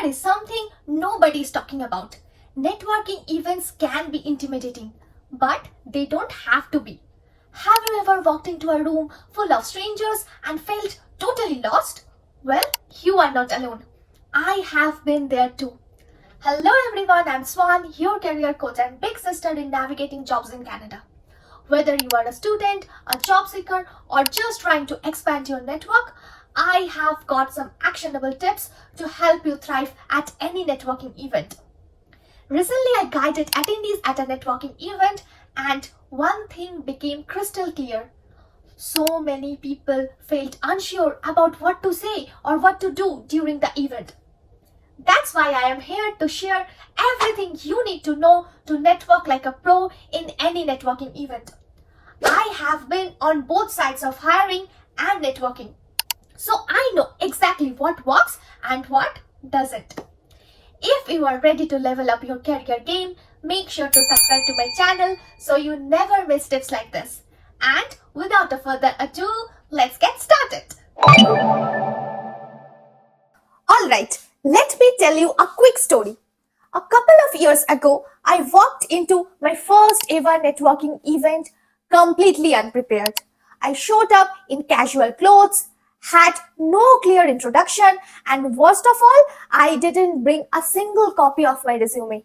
here is something nobody is talking about. Networking events can be intimidating, but they don't have to be. Have you ever walked into a room full of strangers and felt totally lost? Well, you are not alone. I have been there too. Hello everyone, I'm Swan, your career coach and big sister in navigating jobs in Canada. Whether you are a student, a job seeker, or just trying to expand your network, I have got some actionable tips to help you thrive at any networking event. Recently, I guided attendees at a networking event, and one thing became crystal clear. So many people felt unsure about what to say or what to do during the event. That's why I am here to share everything you need to know to network like a pro in any networking event. I have been on both sides of hiring and networking, so I know exactly what works and what doesn't. If you are ready to level up your career game, make sure to subscribe to my channel so you never miss tips like this. And without a further ado, let's get started. Alright, let me tell you a quick story. A couple of years ago, I walked into my first ever networking event completely unprepared. I showed up in casual clothes, had no clear introduction, and worst of all, I didn't bring a single copy of my resume.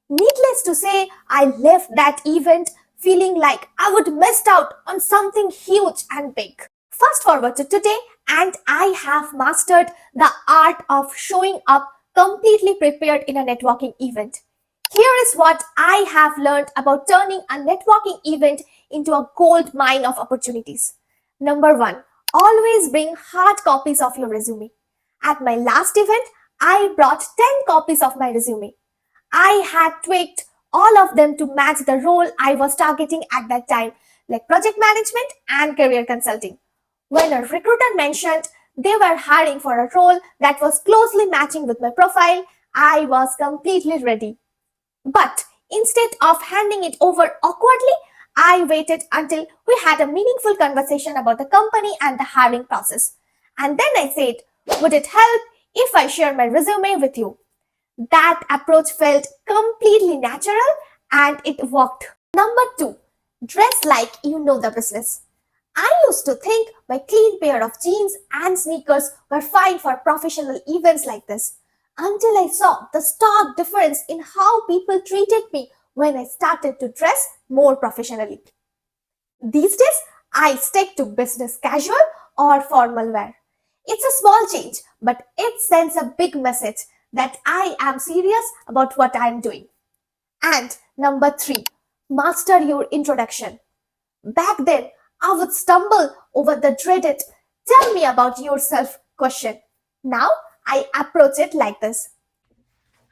Needless to say, I left that event feeling like I would missed out on something huge and big. Fast forward to today, and I have mastered the art of showing up completely prepared in a networking event. Here is what I have learned about turning a networking event into a gold mine of opportunities. Number 1, always bring hard copies of your resume. At my last event, I brought 10 copies of my resume. I had tweaked all of them to match the role I was targeting at that time, like project management and career consulting. When a recruiter mentioned they were hiring for a role that was closely matching with my profile, I was completely ready. But instead of handing it over awkwardly, I waited until we had a meaningful conversation about the company and the hiring process. And then I said, would it help if I share my resume with you? That approach felt completely natural and it worked. Number 2, dress like you know the business. I used to think my clean pair of jeans and sneakers were fine for professional events like this, until I saw the stark difference in how people treated me when I started to dress more professionally. These days, I stick to business casual or formal wear. It's a small change, but it sends a big message that I am serious about what I am doing. And number 3, master your introduction. Back then, I would stumble over the dreaded "tell me about yourself" question. Now, I approach it like this.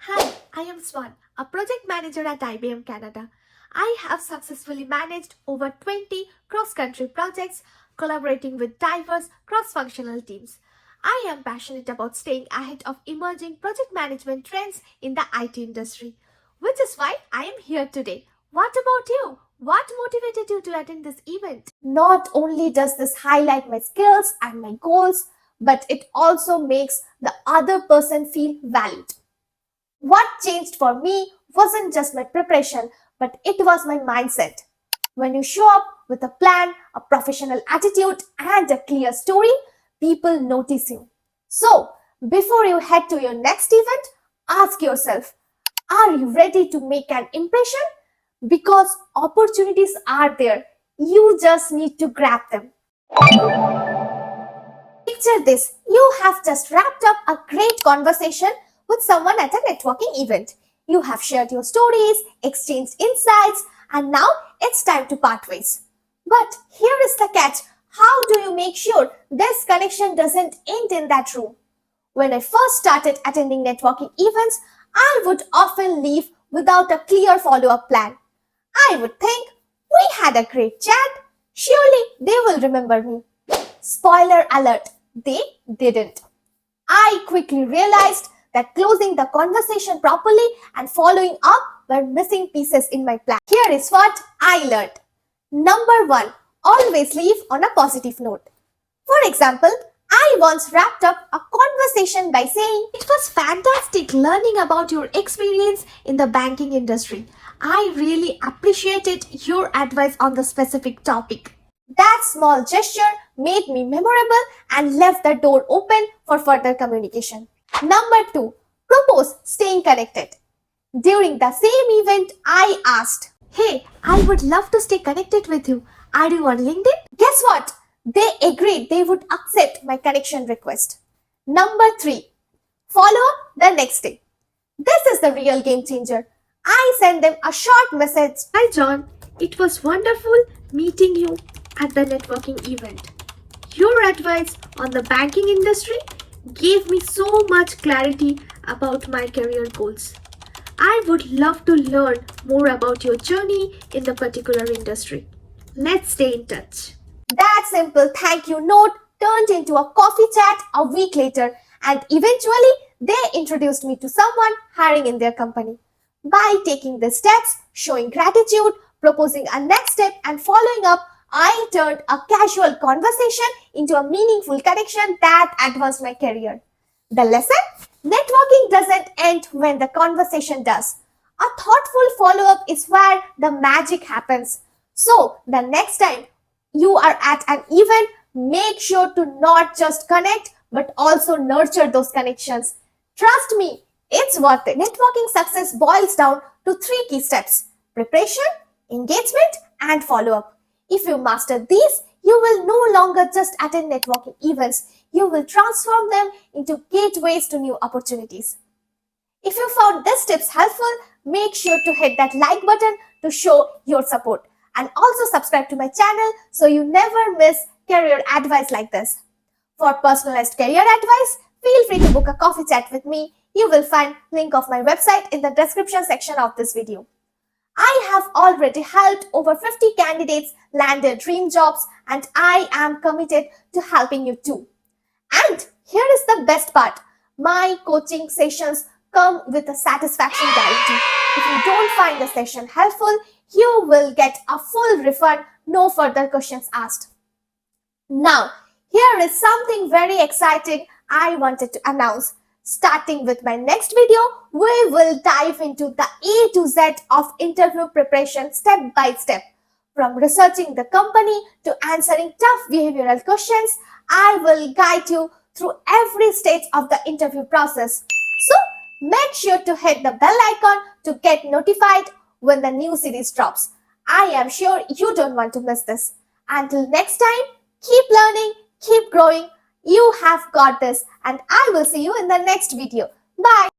Hi, I am Swan, a project manager at IBM Canada. I have successfully managed over 20 cross-country projects, collaborating with diverse cross-functional teams. I am passionate about staying ahead of emerging project management trends in the IT industry, which is why I am here today. What about you? What motivated you to attend this event? Not only does this highlight my skills and my goals, but it also makes the other person feel valued. What changed for me wasn't just my preparation, but it was my mindset. When you show up with a plan, a professional attitude, and a clear story, people notice you. So, before you head to your next event, ask yourself, are you ready to make an impression? Because opportunities are there. You just need to grab them. Picture this, you have just wrapped up a great conversation with someone at a networking event. You have shared your stories, exchanged insights, and now it's time to part ways. But here is the catch. How do you make sure this connection doesn't end in that room? When I first started attending networking events, I would often leave without a clear follow-up plan. I would think, we had a great chat. Surely they will remember me. Spoiler alert, they didn't. I quickly realized that closing the conversation properly and following up were missing pieces in my plan. Here is what I learned. Number 1, always leave on a positive note. For example, I once wrapped up a conversation by saying, "It was fantastic. like learning about your experience in the banking industry. I really appreciated your advice on the specific topic. That small gesture made me memorable and left the door open for further communication. Number 2. Propose staying connected. During the same event, I asked, "Hey, I would love to stay connected with you. Are you on LinkedIn?" Guess what? They agreed they would accept my connection request. Number 3. Follow up the next day. This is the real game changer. I sent them a short message. "Hi John, it was wonderful meeting you at the networking event. Your advice on the banking industry gave me so much clarity about my career goals. I would love to learn more about your journey in the particular industry. Let's stay in touch." That simple thank you note turned into a coffee chat a week later, and eventually they introduced me to someone hiring in their company. By taking the steps, showing gratitude, proposing a next step, and following up, I turned a casual conversation into a meaningful connection that advanced my career. The lesson? Networking doesn't end when the conversation does. A thoughtful follow up is where the magic happens. So, the next time you are at an event, make sure to not just connect but also nurture those connections. Trust me, it's worth it. Networking success boils down to 3 key steps: preparation, engagement, and follow up. If you master these, you will no longer just attend networking events, you will transform them into gateways to new opportunities. If you found these tips helpful, make sure to hit that like button to show your support. And also subscribe to my channel so you never miss career advice like this. For personalized career advice, feel free to book a coffee chat with me. You will find link of my website in the description section of this video. I have already helped over 50 candidates land their dream jobs, and I am committed to helping you too. And here is the best part. My coaching sessions come with a satisfaction guarantee. If you don't find the session helpful, you will get a full refund, no further questions asked. Now, here is something very exciting I wanted to announce. Starting with my next video, we will dive into the A to Z of interview preparation step by step. From researching the company to answering tough behavioral questions, I will guide you through every stage of the interview process. So, make sure to hit the bell icon to get notified when the new series drops. I am sure you don't want to miss this. Until next time, keep learning, keep growing. You have got this, and I will see you in the next video. Bye.